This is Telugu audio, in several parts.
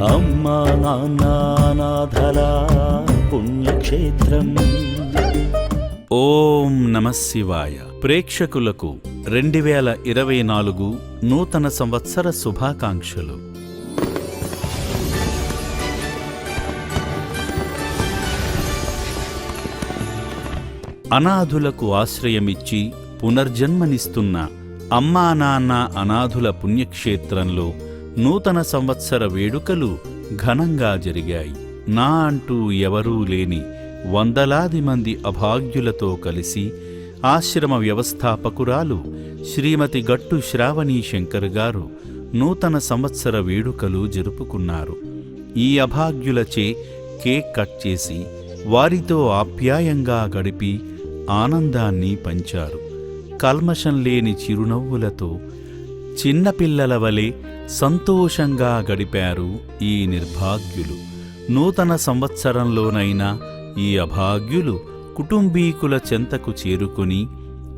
అమ్మా నాన్న అనాథల పుణ్యక్షేత్రం. ఓం నమః శివాయ. ప్రేక్షకులకు 2024 నూతన సంవత్సర శుభాకాంక్షలు. అనాథులకు ఆశ్రయమిచ్చి పునర్జన్మనిస్తున్న అమ్మా నాన్న అనాథుల పుణ్యక్షేత్రంలో నూతన సంవత్సర వేడుకలు ఘనంగా జరిగాయి. నా అంటూ ఎవరూ లేని వందలాది మంది అభాగ్యులతో కలిసి ఆశ్రమ వ్యవస్థాపకురాలు శ్రీమతి గట్టు శ్రావణీ శంకర్ గారు నూతన సంవత్సర వేడుకలు జరుపుకున్నారు. ఈ అభాగ్యులచే కేక్ కట్ చేసి వారితో ఆప్యాయంగా గడిపి ఆనందాన్ని పంచారు. కల్మషం లేని చిరునవ్వులతో చిన్నపిల్లల వలె సంతోషంగా గడిపారు ఈ నిర్భాగ్యులు. నూతన సంవత్సరంలోనైనా ఈ అభాగ్యులు కుటుంబీకుల చెంతకు చేరుకుని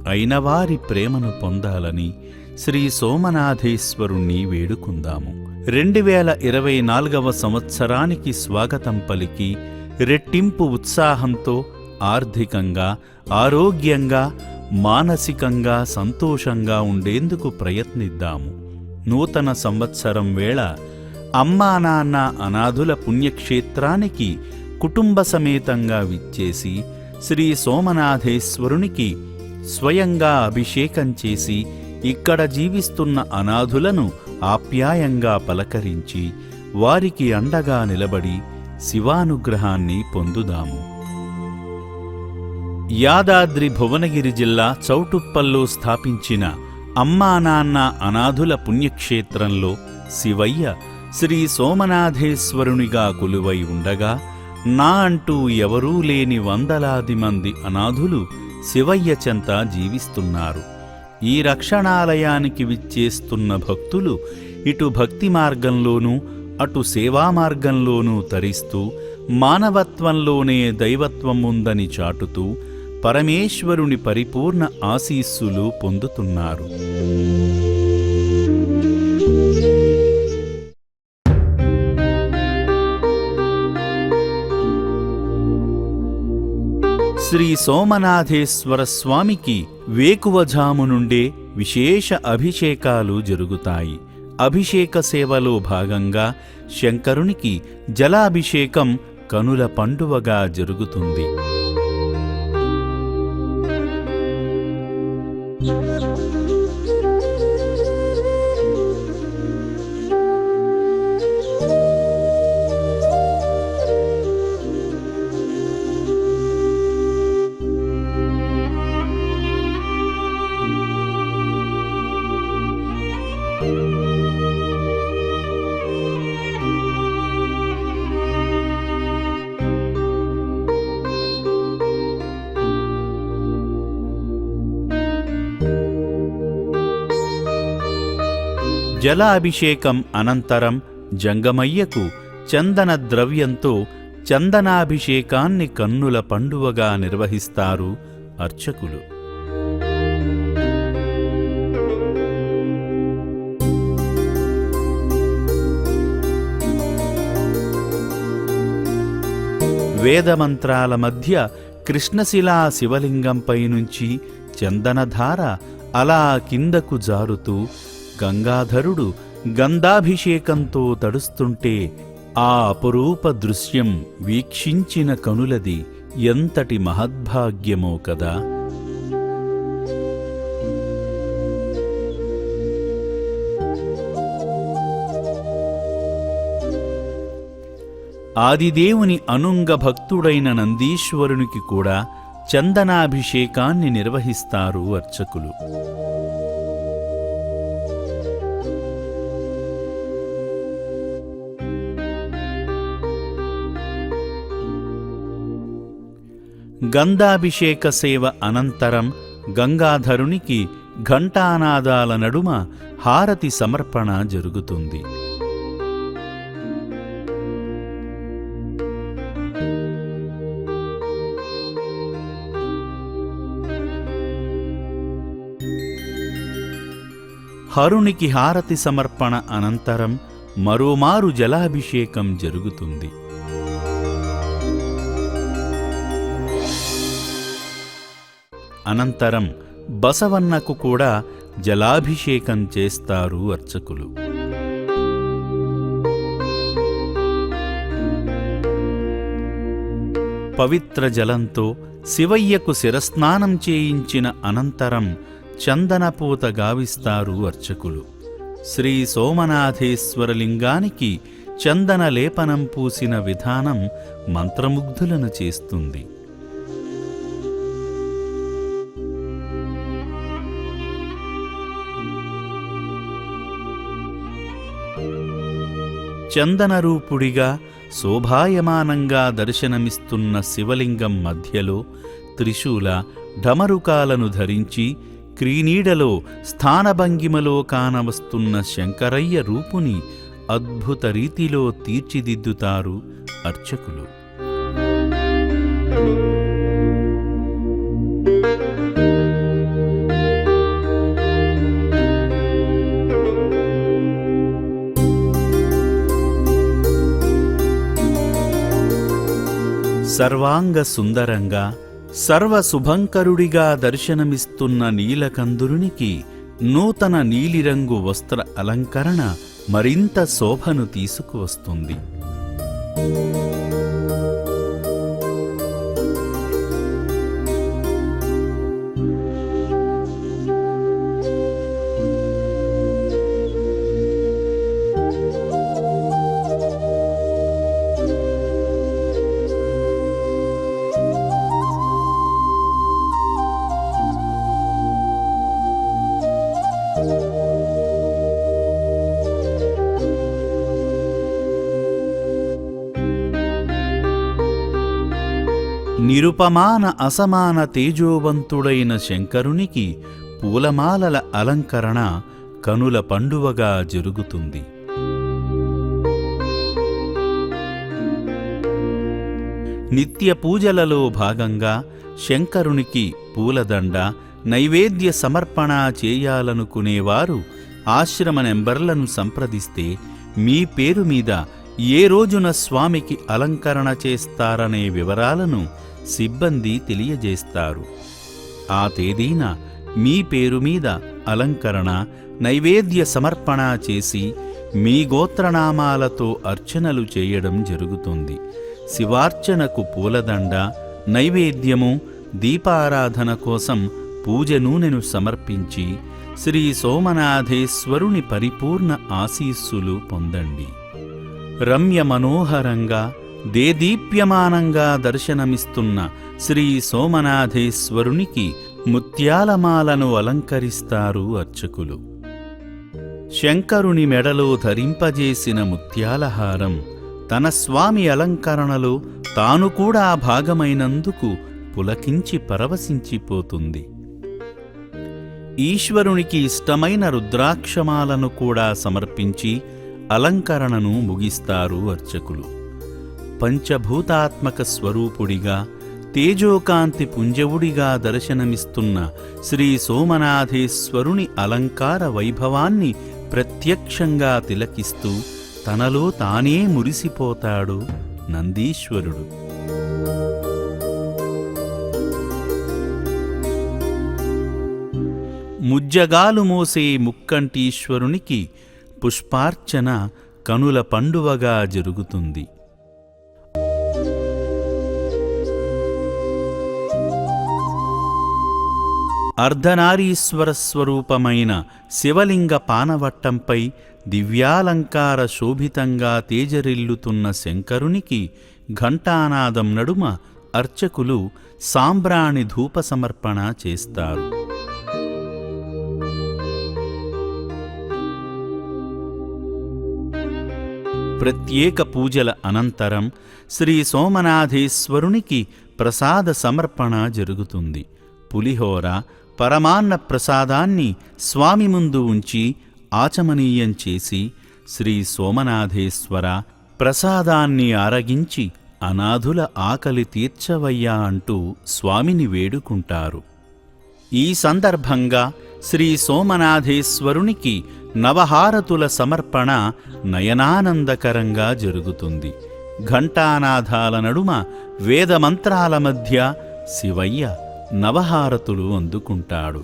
అయినవారి ప్రేమను పొందాలని శ్రీ సోమనాథేశ్వరుణ్ణి వేడుకుందాము. 2024వ సంవత్సరానికి స్వాగతం పలికి రెట్టింపు ఉత్సాహంతో ఆర్థికంగా, ఆరోగ్యంగా, మానసికంగా సంతోషంగా ఉండేందుకు ప్రయత్నిద్దాము. నూతన సంవత్సరం వేళ అమ్మా నాన్న అనాథుల పుణ్యక్షేత్రానికి కుటుంబ సమేతంగా విచ్చేసి శ్రీ సోమనాథేశ్వరునికి స్వయంగా అభిషేకం చేసి ఇక్కడ జీవిస్తున్న అనాథులను ఆప్యాయంగా పలకరించి వారికి అండగా నిలబడి శివానుగ్రహాన్ని పొందుదాము. యాదాద్రి భువనగిరి జిల్లా చౌటుప్పల్లో స్థాపించిన అమ్మా నాన్న అనాథుల పుణ్యక్షేత్రంలో శివయ్య శ్రీ సోమనాథేశ్వరునిగా కొలువై ఉండగా నా అంటూ ఎవరూ లేని వందలాది మంది అనాథులు శివయ్య చెంత జీవిస్తున్నారు. ఈ రక్షణాలయానికి విచ్చేస్తున్న భక్తులు ఇటు భక్తి మార్గంలోనూ అటు సేవా మార్గంలోనూ తరిస్తూ మానవత్వంలోనే దైవత్వం ఉందని చాటుతూ పరమేశ్వరుని పరిపూర్ణ ఆశీస్సులు పొందుతున్నారు. శ్రీ సోమనాథేశ్వర స్వామికి వేకువజాము నుండే విశేష అభిషేకాలు జరుగుతాయి. అభిషేక సేవలో భాగంగా శంకరునికి జలాభిషేకం కనుల పండువగా జరుగుతుంది. జలాభిషేకం అనంతరం జంగమయ్యకు చందన ద్రవ్యంతో చందనాభిషేకాన్ని కన్నుల పండువగా నిర్వహిస్తారు అర్చకులు. వేదమంత్రాల మధ్య కృష్ణశిలా శివలింగంపై నుంచి చందనధార అలా కిందకు జారుతూ గంగాధరుడు గంధాభిషేకంతో తడుస్తుంటే ఆ అపురూప దృశ్యం వీక్షించిన కనులది ఎంతటి మహద్భాగ్యమో కదా. ఆదిదేవుని అనుంగ భక్తుడైన నందీశ్వరునికి కూడా చందనాభిషేకాన్ని నిర్వహిస్తారు అర్చకులు. గంధాభిషేక సేవ అనంతరం గంగాధరునికి ఘంటానాదాల నడుమ హారతి సమర్పణ జరుగుతుంది. హరునికి హారతి సమర్పణ అనంతరం మరోమారు జలాభిషేకం జరుగుతుంది. అనంతరం బసవన్నకు కూడా జలాభిషేకం చేస్తారు అర్చకులు. పవిత్ర జలంతో శివయ్యకు శిరస్నానం చేయించిన అనంతరం చందనపూత గావిస్తారు అర్చకులు. శ్రీ సోమనాథేశ్వర లింగానికి చందన లేపనం పూసిన విధానం మంత్రముగ్ధులను చేస్తుంది. చందనరూపుడిగా శోభాయమానంగా దర్శనమిస్తున్న శివలింగం మధ్యలో త్రిశూల ఢమరుకాలను ధరించి క్రీనీడలో స్థానభంగిమలో కానవస్తున్న శంకరయ్య రూపుని అద్భుత రీతిలో తీర్చిదిద్దుతారు అర్చకులు. సర్వాంగ సుందరంగా సర్వశుభంకరుడిగా దర్శనమిస్తున్న నీలకందురునికి నూతన నీలిరంగు వస్త్ర అలంకరణ మరింత శోభను తీసుకువస్తుంది. నిరుపమాన అసమాన తేజోవంతుడైన శంకరునికి పూలమాలల అలంకరణ కనుల పండువగా జరుగుతుంది. నిత్య పూజలలో భాగంగా శంకరునికి పూలదండ నైవేద్య సమర్పణ చేయాలనుకునేవారు ఆశ్రమ నెంబర్లను సంప్రదిస్తే మీ పేరు మీద ఏ రోజున స్వామికి అలంకరణ చేస్తారనే వివరాలను సిబ్బంది తెలియజేస్తారు. ఆ తేదీన మీ పేరు మీద అలంకరణ నైవేద్య సమర్పణ చేసి మీ గోత్రనామాలతో అర్చనలు చేయడం జరుగుతుంది. శివార్చనకు పూలదండ, నైవేద్యము, దీపారాధన కోసం పూజ నూనెను సమర్పించి శ్రీ సోమనాథేశ్వరుని పరిపూర్ణ ఆశీస్సులు పొందండి. రమ్య మనోహరంగా దేదీప్యమానంగా దర్శనమిస్తున్న శ్రీ సోమనాథేశ్వరునికి ముత్యాలమాలను అలంకరిస్తారు అర్చకులు. శంకరుని మెడలో ధరింపజేసిన ముత్యాలహారం తన స్వామి అలంకరణలో తాను కూడా భాగమైనందుకు పులకించి పరవశించిపోతుంది. ఈశ్వరునికి ఇష్టమైన రుద్రాక్షమాలను కూడా సమర్పించి అలంకరణను ముగిస్తారు అర్చకులు. పంచభూతాత్మక స్వరూపుడిగా తేజోకాంతి పుంజవుడిగా దర్శనమిస్తున్న శ్రీ సోమనాథేశ్వరుని అలంకార వైభవాన్ని ప్రత్యక్షంగా తిలకిస్తూ తనలో తానే మురిసిపోతాడు నందీశ్వరుడు. ముజ్జగాలు మోసే ముక్కంటీశ్వరునికి పుష్పార్చన కనుల పండువగా జరుగుతుంది. అర్ధనారీశ్వర స్వరూపమైన శివలింగ పానవట్టంపై దివ్యాలంకార శోభితంగా తేజరిల్లుతున్న శంకరునికి ఘంటానాదం నడుమ అర్చకులు సాంబ్రాణి ధూప సమర్పణ చేస్తారు. ప్రత్యేక పూజల అనంతరం శ్రీ సోమనాథేశ్వరునికి ప్రసాద సమర్పణ జరుగుతుంది. పులిహోర, పరమాన్న ప్రసాదాన్ని స్వామి ముందు ఉంచి ఆచమనీయం చేసి శ్రీ సోమనాథేశ్వర ప్రసాదాన్ని ఆరగించి అనాథుల ఆకలి తీర్చవయ్యా అంటూ స్వామిని వేడుకుంటారు. ఈ సందర్భంగా శ్రీ సోమనాథేశ్వరునికి నవహారతుల సమర్పణ నయనానందకరంగా జరుగుతుంది. ఘంటానాదాల నడుమ వేదమంత్రాల మధ్య శివయ్య నవహారతులు అందుకుంటాడు.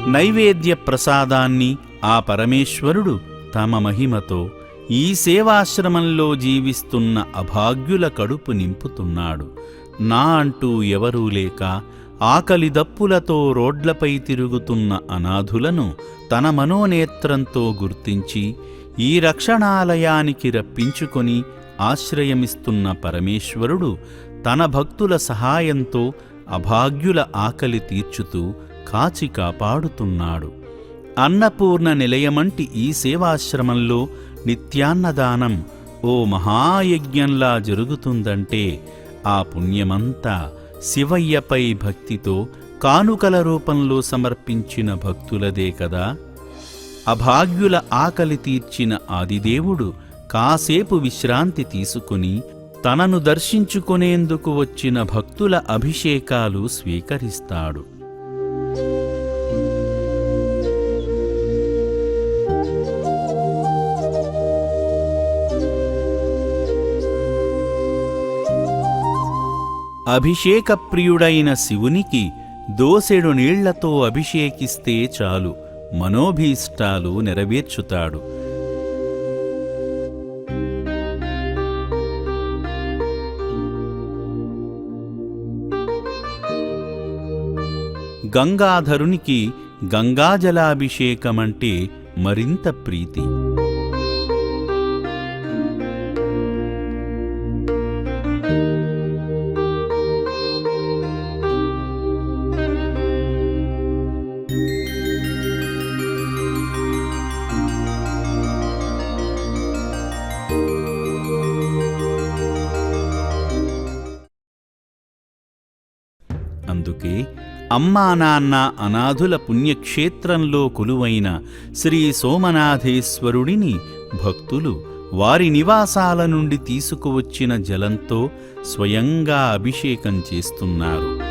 నైవేద్య ప్రసాదాన్ని ఆ పరమేశ్వరుడు తమ మహిమతో ఈ సేవాశ్రమంలో జీవిస్తున్న అభాగ్యుల కడుపు నింపుతున్నాడు. నా అంటూ ఎవరూ లేక ఆకలి దప్పులతో రోడ్లపై తిరుగుతున్న అనాథులను తన మనోనేత్రంతో గుర్తించి ఈ రక్షణాలయానికి రప్పించుకొని ఆశ్రయమిస్తున్న పరమేశ్వరుడు తన భక్తుల సహాయంతో అభాగ్యుల ఆకలి తీర్చుతూ కాచి కాపాడుతున్నాడు. అన్నపూర్ణ నిలయమంటి ఈ సేవాశ్రమంలో నిత్యాన్నదానం ఓ మహాయజ్ఞంలా జరుగుతుందంటే ఆ పుణ్యమంతా శివయ్యపై భక్తితో కానుకల రూపంలో సమర్పించిన భక్తులదే కదా. అభాగ్యుల ఆకలి తీర్చిన ఆదిదేవుడు కాసేపు విశ్రాంతి తీసుకుని తనను దర్శించుకునేందుకు వచ్చిన భక్తుల అభిషేకాలు స్వీకరిస్తాడు. అభిషేక ప్రియుడైన శివునికి దోసెడు నీళ్లతో అభిషేకిస్తే చాలు, మనోభీష్టాలు నెరవేర్చుతాడు. గంగాధరునికి గంగాజలాభిషేకమంటే మరింత ప్రీతి. అందుకే అమ్మా నాన్న అనాథుల పుణ్యక్షేత్రంలో కొలువైన శ్రీ సోమనాథేశ్వరుడిని భక్తులు వారి నివాసాల నుండి తీసుకువచ్చిన జలంతో స్వయంగా అభిషేకం చేస్తున్నారు.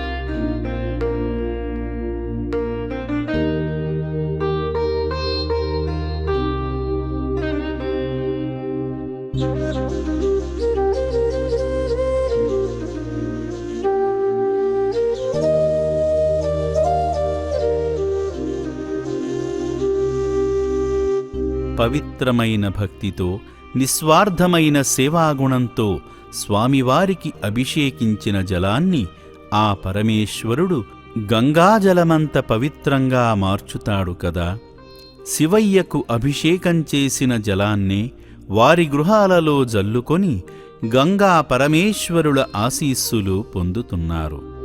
పవిత్రమైన భక్తితో నిస్వార్థమైన సేవాగుణంతో స్వామివారికి అభిషేకించిన జలాన్ని ఆ పరమేశ్వరుడు గంగాజలమంత పవిత్రంగా మార్చుతాడు కదా. శివయ్యకు అభిషేకం చేసిన జలాన్నే వారి గృహాలలో జల్లుకొని గంగా పరమేశ్వరుల ఆశీస్సులు పొందుతున్నారు.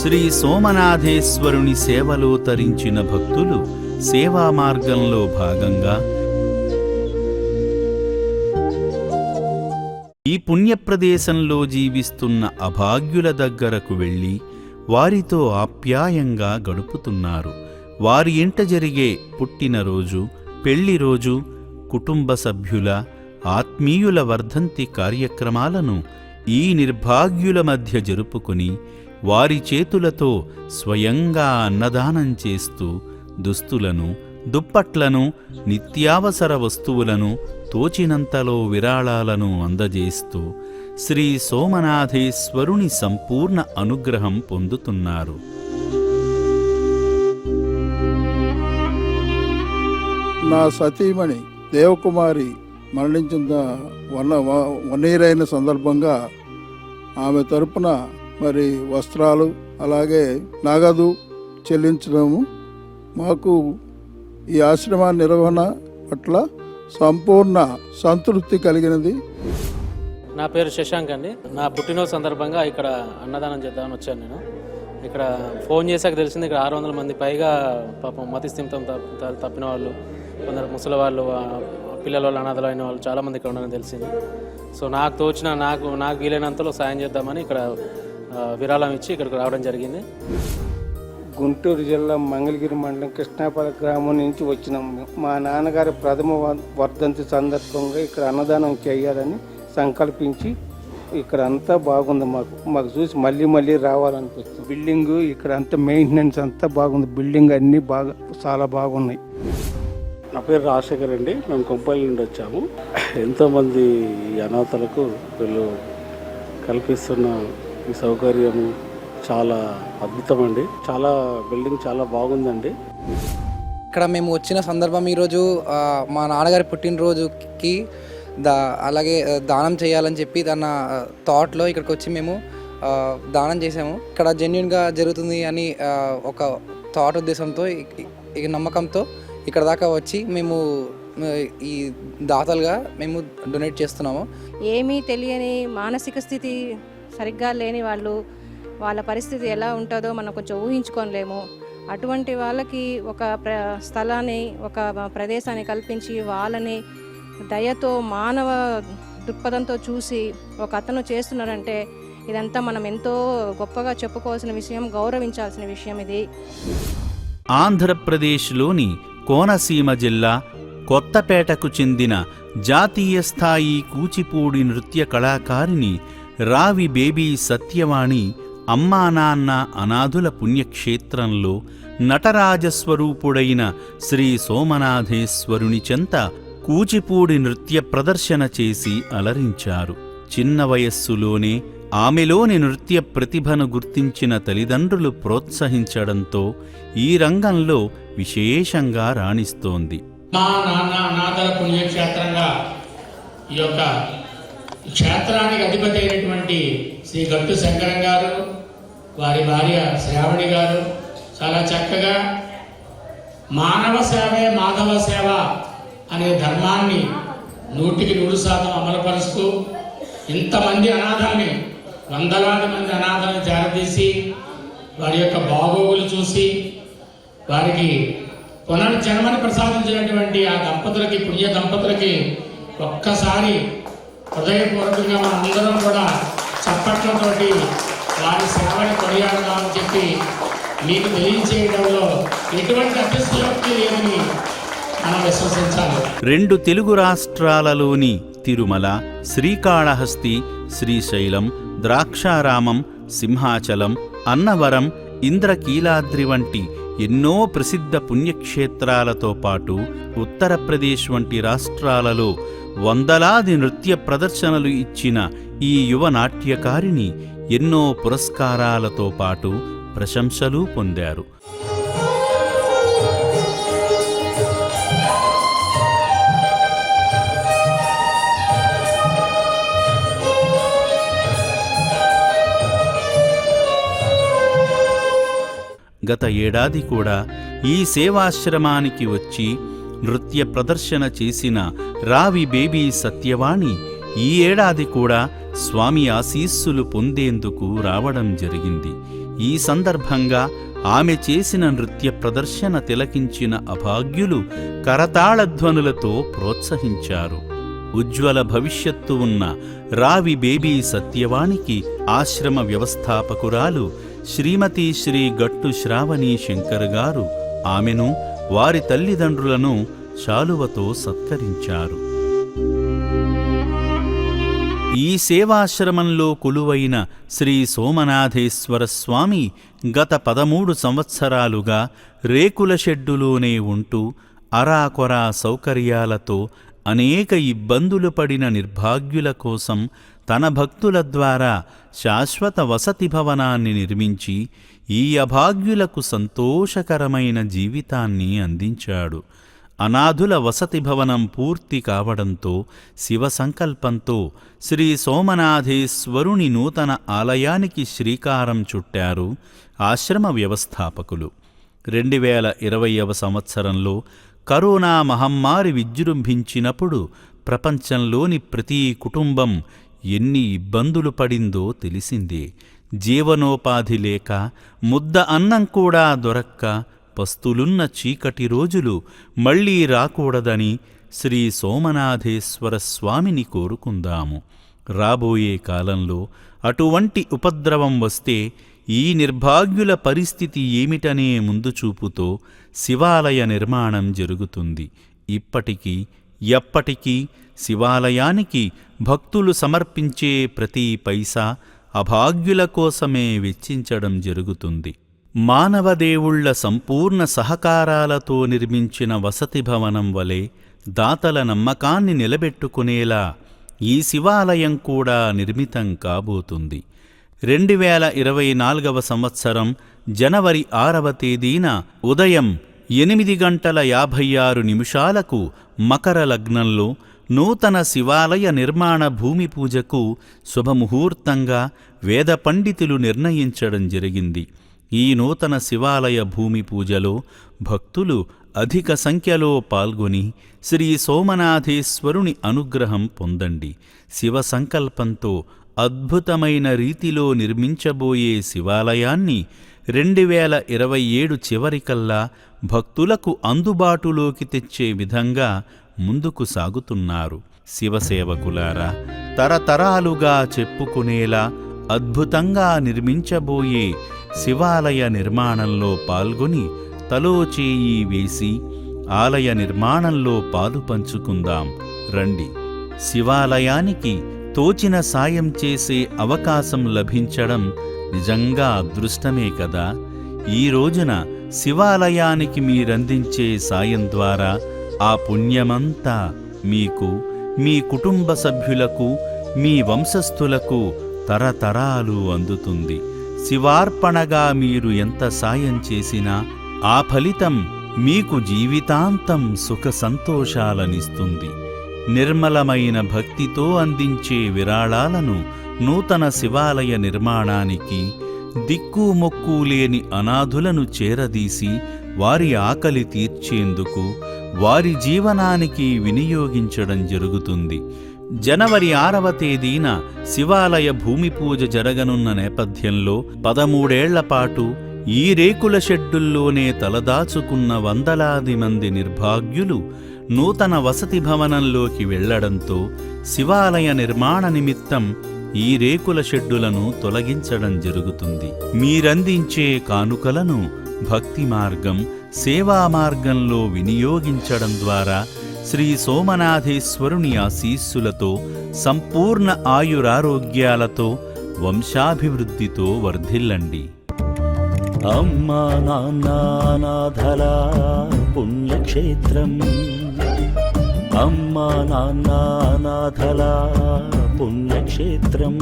శ్రీ సోమనాథేశ్వరుని సేవలో తరించిన భక్తులు సేవా మార్గంలో భాగంగా ఈ పుణ్యప్రదేశంలో జీవిస్తున్న అభాగ్యుల దగ్గరకు వెళ్ళి వారితో ఆప్యాయంగా గడుపుతున్నారు. వారి ఇంట జరిగే పుట్టినరోజు, పెళ్లిరోజు, కుటుంబ సభ్యుల, ఆత్మీయుల వర్ధంతి కార్యక్రమాలను ఈ నిర్భాగ్యుల మధ్య జరుపుకుని వారి చేతులతో స్వయంగా అన్నదానం చేస్తూ దుస్తులను, దుప్పట్లను, నిత్యావసర వస్తువులను, తోచినంతలో విరాళాలను అందజేస్తూ శ్రీ సోమనాథేశ్వరుని సంపూర్ణ అనుగ్రహం పొందుతున్నారు. నా సతీమణి దేవకుమారి మరణించిన 1 year అయిన సందర్భంగా ఆమె తరపున మరి వస్త్రాలు అలాగే నగదు చెల్లించడము మాకు ఈ ఆశ్రమ నిర్వహణ పట్ల సంపూర్ణ సంతృప్తి కలిగినది. నా పేరు శశాంక్ అండి. నా పుట్టినరోజు సందర్భంగా ఇక్కడ అన్నదానం చేద్దామని వచ్చాను. నేను ఇక్కడ ఫోన్ చేశాక తెలిసింది ఇక్కడ 600 మంది పైగా పాపం మతిస్థిమితం తప్పిన వాళ్ళు, కొందరు ముసలి వాళ్ళు, పిల్లల వాళ్ళు, అనాథలు అయిన వాళ్ళు చాలామంది ఇక్కడ ఉన్నారని తెలిసింది. సో నాకు తోచిన నాకు వీలైనంతలో సాయం చేద్దామని ఇక్కడ విరాళం ఇచ్చి ఇక్కడికి రావడం జరిగింది. గుంటూరు జిల్లా మంగళగిరి మండలం కృష్ణాపల్లి గ్రామం నుంచి వచ్చినాము. మా నాన్నగారి ప్రథమ వర్ధంతి సందర్భంగా ఇక్కడ అన్నదానం చేయాలని సంకల్పించి ఇక్కడ అంతా బాగుంది. మాకు చూసి మళ్ళీ రావాలనిపిస్తుంది. బిల్డింగ్ ఇక్కడ అంతా మెయింటెనెన్స్ అంతా బాగుంది. బిల్డింగ్ అన్నీ చాలా బాగున్నాయి. నా పేరు రాజశేఖర్ అండి. మేము కొంపల్లి నుండి వచ్చాము. ఎంతోమంది అనాథలకు వీళ్ళు కల్పిస్తున్న ఈ సౌకర్యము చాలా అద్భుతం అండి. చాలా బిల్డింగ్ చాలా బాగుందండి. ఇక్కడ మేము వచ్చిన సందర్భం ఈరోజు మా నాన్నగారి పుట్టినరోజుకి అలాగే దానం చేయాలని చెప్పి దాని థాట్లో ఇక్కడికి వచ్చి మేము దానం చేసాము. ఇక్కడ జెన్యున్గా జరుగుతుంది అని ఒక థాట్ ఉద్దేశంతో ఈ నమ్మకంతో ఇక్కడ దాకా వచ్చి మేము ఈ దాతలుగా మేము డొనేట్ చేస్తున్నాము. ఏమీ తెలియని మానసిక స్థితి సరిగ్గా లేని వాళ్ళు, వాళ్ళ పరిస్థితి ఎలా ఉంటుందో మనం కొంచెం ఊహించుకోలేము. అటువంటి వాళ్ళకి ఒక స్థలాన్ని, ఒక ప్రదేశాన్ని కల్పించి వాళ్ళని దయతో, మానవ దృక్పథంతో చూసి ఒక అతను చేస్తున్నారంటే ఇదంతా మనం ఎంతో గొప్పగా చెప్పుకోవాల్సిన విషయం, గౌరవించాల్సిన విషయం ఇది. ఆంధ్రప్రదేశ్లోని కోనసీమ జిల్లా కొత్తపేటకు చెందిన జాతీయ స్థాయి కూచిపూడి నృత్య కళాకారిణి రావి బేబీ సత్యవాణి అమ్మా నాన్న అనాథుల పుణ్యక్షేత్రంలో నటరాజస్వరూపుడైన శ్రీ సోమనాథేశ్వరుని చెంత కూచిపూడి నృత్య ప్రదర్శన చేసి అలరించారు. చిన్న వయస్సులోనే ఆమెలోని నృత్య ప్రతిభను గుర్తించిన తల్లిదండ్రులు ప్రోత్సహించడంతో ఈ రంగంలో విశేషంగా రాణిస్తోంది. మా నాన్న అనాథల పుణ్యక్షేత్రంగా ఈ యొక్క క్షేత్రానికి అధిపతి అయినటువంటి శ్రీ గట్టు శంకరం గారు, వారి భార్య శ్రావణి గారు చాలా చక్కగా మానవ సేవే మాధవ సేవ అనే ధర్మాన్ని 100% అమలుపరుస్తూ ఇంతమంది అనాథల్ని, వందలాది మంది అనాథల్ని చేరదీసి వారి యొక్క బాగోగులు చూసి వారికి పునర్జన్మని ప్రసాదించినటువంటి ఆ దంపతులకి, పుణ్య దంపతులకి ఒక్కసారి హృదయపూర్వకంగా మనందరం కూడా చప్పట్లతోటి వారి సేవని కొనియాడదామని చెప్పి మీకు తెలియచేయడంలో ఎటువంటి అతిశయోక్తి లేదని మనం విశ్వసించాలి. 2 తెలుగు రాష్ట్రాలలోని తిరుమల, శ్రీకాళహస్తి, శ్రీశైలం, ద్రాక్షారామం, సింహాచలం, అన్నవరం, ఇంద్రకీలాద్రి వంటి ఎన్నో ప్రసిద్ధ పుణ్యక్షేత్రాలతో పాటు ఉత్తరప్రదేశ్ వంటి రాష్ట్రాలలో వందలాది నృత్య ప్రదర్శనలు ఇచ్చిన ఈ యువ నాట్యకారిణి ఎన్నో పురస్కారాలతో పాటు ప్రశంసలు పొందారు. గత ఏడాది కూడా ఈ సేవాశ్రమానికి వచ్చి నృత్య ప్రదర్శన చేసిన రావి బేబీ సత్యవాణి ఈ ఏడాది కూడా స్వామి ఆశీస్సులు పొందేందుకు రావడం జరిగింది. ఈ సందర్భంగా ఆమె చేసిన నృత్య ప్రదర్శన తిలకించిన అభాగ్యులు కరతాళధ్వనులతో ప్రోత్సహించారు. ఉజ్వల భవిష్యత్తు ఉన్న రావి బేబీ సత్యవాణికి ఆశ్రమ వ్యవస్థాపకురాలు శ్రీమతి శ్రీ గట్టు శ్రావణీ శంకర్ గారు ఆమెను, వారి తల్లిదండ్రులను శాలువతో సత్కరించారు. ఈ సేవాశ్రమంలో కొలువైన శ్రీ సోమనాథేశ్వర స్వామి గత 13 సంవత్సరాలుగా రేకుల షెడ్డులోనే ఉంటూ అరాకొరా సౌకర్యాలతో అనేక ఇబ్బందులు పడిన నిర్భాగ్యుల కోసం తన భక్తుల ద్వారా శాశ్వత వసతి భవనాన్ని నిర్మించి ఈ అభాగ్యులకు సంతోషకరమైన జీవితాన్ని అందించాడు. అనాథుల వసతి భవనం పూర్తి కావడంతో శివ సంకల్పంతో శ్రీ సోమనాథేశ్వరుని నూతన ఆలయానికి శ్రీకారం చుట్టారు ఆశ్రమ వ్యవస్థాపకులు. 2020వ సంవత్సరంలో కరోనా మహమ్మారి విజృంభించినప్పుడు ప్రపంచంలోని ప్రతి కుటుంబం ఎన్ని ఇబ్బందులు పడిందో తెలిసిందే. జీవనోపాధి లేక, ముద్ద అన్నం కూడా దొరక్క పస్తులున్న చీకటి రోజులు మళ్లీ రాకూడదని శ్రీ సోమనాథేశ్వర స్వామిని కోరుకుందాము. రాబోయే కాలంలో అటువంటి ఉపద్రవం వస్తే ఈ నిర్భాగ్యుల పరిస్థితి ఏమిటనే ముందుచూపుతో శివాలయ నిర్మాణం జరుగుతుంది. ఇప్పటికీ ఎప్పటికీ శివాలయానికి భక్తులు సమర్పించే ప్రతి పైసా అభాగ్యుల కోసమే వెచ్చించడం జరుగుతుంది. మానవదేవుళ్ల సంపూర్ణ సహకారాలతో నిర్మించిన వసతి భవనం వలె దాతల నమ్మకాన్ని నిలబెట్టుకునేలా ఈ శివాలయం కూడా నిర్మితం కాబోతుంది. 2024వ సంవత్సరం జనవరి 6వ తేదీన ఉదయం 8:56 మకర లగ్నంలో నూతన శివాలయ నిర్మాణ భూమి పూజకు శుభముహూర్తంగా వేద పండితులు నిర్ణయించడం జరిగింది. ఈ నూతన శివాలయ భూమి పూజలో భక్తులు అధిక సంఖ్యలో పాల్గొని శ్రీ సోమనాథేశ్వరుని అనుగ్రహం పొందండి. శివ సంకల్పంతో అద్భుతమైన రీతిలో నిర్మించబోయే శివాలయాన్ని 2027 చివరికల్లా భక్తులకు అందుబాటులోకి తెచ్చే విధంగా ముందుకు సాగుతున్నారు. శివసేవకులారా, తరతరాలుగా చెప్పుకునేలా అద్భుతంగా నిర్మించబోయే శివాలయ నిర్మాణంలో పాల్గొని తలో చేయి వేసి ఆలయ నిర్మాణంలో పాలు పంచుకుందాం రండి. శివాలయానికి తోచిన సాయం చేసే అవకాశం లభించడం నిజంగా అదృష్టమే కదా. ఈ రోజున శివాలయానికి మీరందించే సాయం ద్వారా ఆ పుణ్యమంతా మీకు, మీ కుటుంబ సభ్యులకు, మీ వంశస్థులకు తరతరాలు అందుతుంది. శివార్పణగా మీరు ఎంత సాయం చేసినా ఆ ఫలితం మీకు జీవితాంతం సుఖ సంతోషాలనిస్తుంది. నిర్మలమైన భక్తితో అందించే విరాళాలను నూతన శివాలయ నిర్మాణానికి, దిక్కుమొక్కు లేని అనాథులను చేరదీసి వారి ఆకలి తీర్చేందుకు, వారి జీవనానికి వినియోగించడం జరుగుతుంది. జనవరి 6వ తేదీన శివాలయ భూమి పూజ జరగనున్న నేపథ్యంలో 13 ఏళ్లపాటు ఈ రేకుల షెడ్డుల్లోనే తలదాచుకున్న వందలాది మంది నిర్భాగ్యులు నూతన వసతి భవనంలోకి వెళ్లడంతో శివాలయ నిర్మాణ నిమిత్తం ఈ రేకుల షెడ్డులను తొలగించడం జరుగుతుంది. మీరందించే కానుకలను భక్తి మార్గం, సేవా మార్గంలో వినియోగించడం ద్వారా శ్రీ సోమనాథేశ్వరుని ఆశీస్సులతో సంపూర్ణ ఆయురారోగ్యాలతో వంశాభివృద్ధితో వర్ధిల్లండి. అమ్మా నాన్న అనాథల పుణ్యక్షేత్రం, అమ్మా నాన్న అనాథల పుణ్యక్షేత్రం.